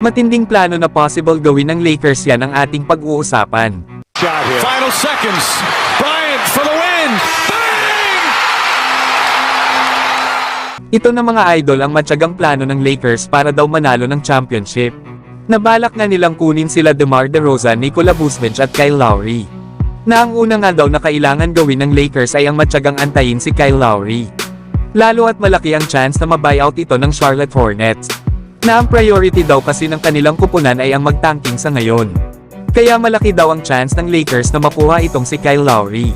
Matinding plano na possible gawin ng Lakers, yan ang ating pag-uusapan. Final seconds. Bryant for the win. Bang! Ito na mga idol ang matyagang plano ng Lakers para daw manalo ng championship. Nabalak na nilang kunin sila DeMar DeRozan, Nikola Vucevic at Kyle Lowry. Na ang una nga daw na kailangan gawin ng Lakers ay ang matyagang antayin si Kyle Lowry. Lalo at malaki ang chance na mabuyout ito ng Charlotte Hornets. Na ang priority daw kasi ng kanilang kupunan ay ang magtanking sa ngayon. Kaya malaki daw ang chance ng Lakers na makuha itong si Kyle Lowry.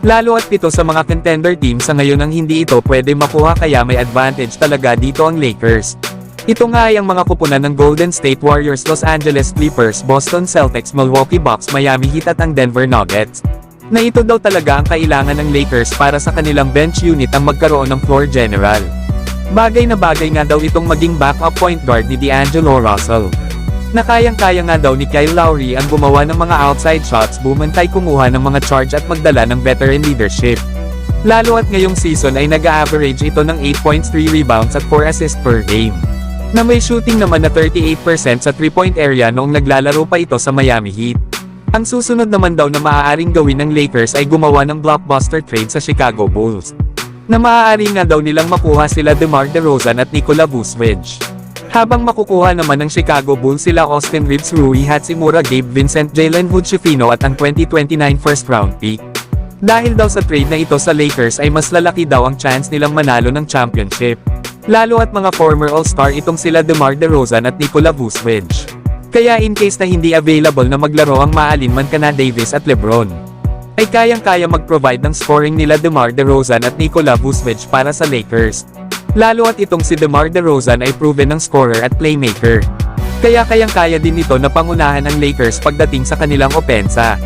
Lalo at 7 sa mga contender team sa ngayon ang hindi ito pwede makuha, kaya may advantage talaga dito ang Lakers. Ito nga ay ang mga kupunan ng Golden State Warriors, Los Angeles Clippers, Boston Celtics, Milwaukee Bucks, Miami Heat at ang Denver Nuggets. Na ito daw talaga ang kailangan ng Lakers para sa kanilang bench unit ang magkaroon ng floor general. Bagay na bagay nga daw itong maging backup point guard ni D'Angelo Russell. Na kayang-kaya nga daw ni Kyle Lowry ang gumawa ng mga outside shots, bumantay, kumuha ng mga charge at magdala ng veteran leadership. Lalo at ngayong season ay nag-a-average ito ng 8 points, 3 rebounds at 4 assists per game. Na may shooting naman na 38% sa 3-point area noong naglalaro pa ito sa Miami Heat. Ang susunod naman daw na maaaring gawin ng Lakers ay gumawa ng blockbuster trade sa Chicago Bulls. Na maaari nga daw nilang makuha sila DeMar DeRozan at Nikola Vucevic. Habang makukuha naman ng Chicago Bulls sila Austin Reeves, Rui Hachimura, Gabe Vincent, Jalen Hood-Schifino at ang 2029 first round pick. Dahil daw sa trade na ito sa Lakers ay mas lalaki daw ang chance nilang manalo ng championship. Lalo at mga former All-Star itong sila DeMar DeRozan at Nikola Vucevic. Kaya in case na hindi available na maglaro ang maalinman kana Davis at LeBron, ay kayang-kaya mag-provide ng scoring nila DeMar DeRozan at Nikola Vucevic para sa Lakers. Lalo at itong si DeMar DeRozan ay proven ng scorer at playmaker. Kaya kayang-kaya din ito na pangunahan ng Lakers pagdating sa kanilang opensa.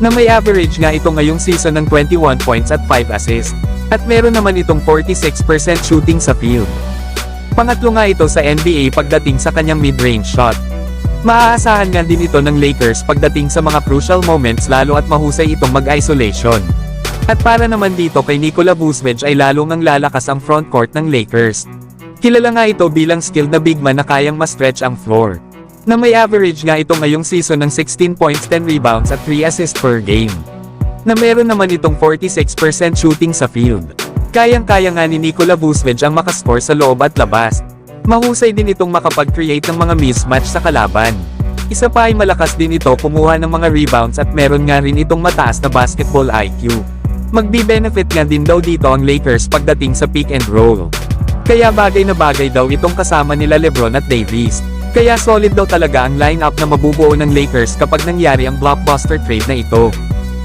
Na may average nga ito ngayong season ng 21 points at 5 assists. At meron naman itong 46% shooting sa field. Pangatlo nga ito sa NBA pagdating sa kanyang mid-range shot. Maaasahan nga din ito ng Lakers pagdating sa mga crucial moments, lalo at mahusay itong mag-isolation. At para naman dito kay Nikola Vucevic ay lalo ngang lalakas ang frontcourt ng Lakers. Kilala nga ito bilang skilled na big man na kayang ma-stretch ang floor. Na may average nga ito ngayong season ng 16 points, 10 rebounds at 3 assists per game. Na meron naman itong 46% shooting sa field. Kayang-kaya nga ni Nikola Vucevic ang makascore sa loob at labas. Mahusay din itong makapag-create ng mga mismatch sa kalaban. Isa pa ay malakas din ito kumuha ng mga rebounds at meron nga rin itong mataas na basketball IQ. Magbi-benefit nga din daw dito ang Lakers pagdating sa pick and roll. Kaya bagay na bagay daw itong kasama nila LeBron at Davis. Kaya solid daw talaga ang lineup na mabubuo ng Lakers kapag nangyari ang blockbuster trade na ito.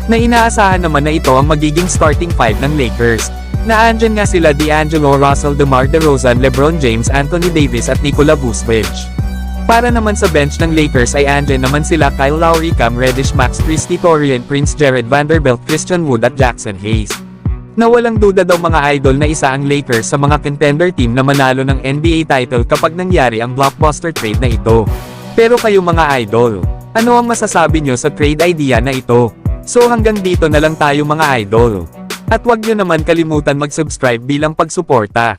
Na inaasahan naman na ito ang magiging starting 5 ng Lakers. Na andyan nga sila D'Angelo Russell, DeMar DeRozan, LeBron James, Anthony Davis at Nikola Vucevic. Para naman sa bench ng Lakers ay andyan naman sila Kyle Lowry, Cam Reddish, Max Christie, Taurean Prince, Jared Vanderbilt, Christian Wood at Jackson Hayes. Na walang duda daw mga idol na isa ang Lakers sa mga contender team na manalo ng NBA title kapag nangyari ang blockbuster trade na ito. Pero kayo mga idol, ano ang masasabi nyo sa trade idea na ito? So hanggang dito na lang tayo mga idol. At huwag nyo naman kalimutan mag-subscribe bilang pagsuporta.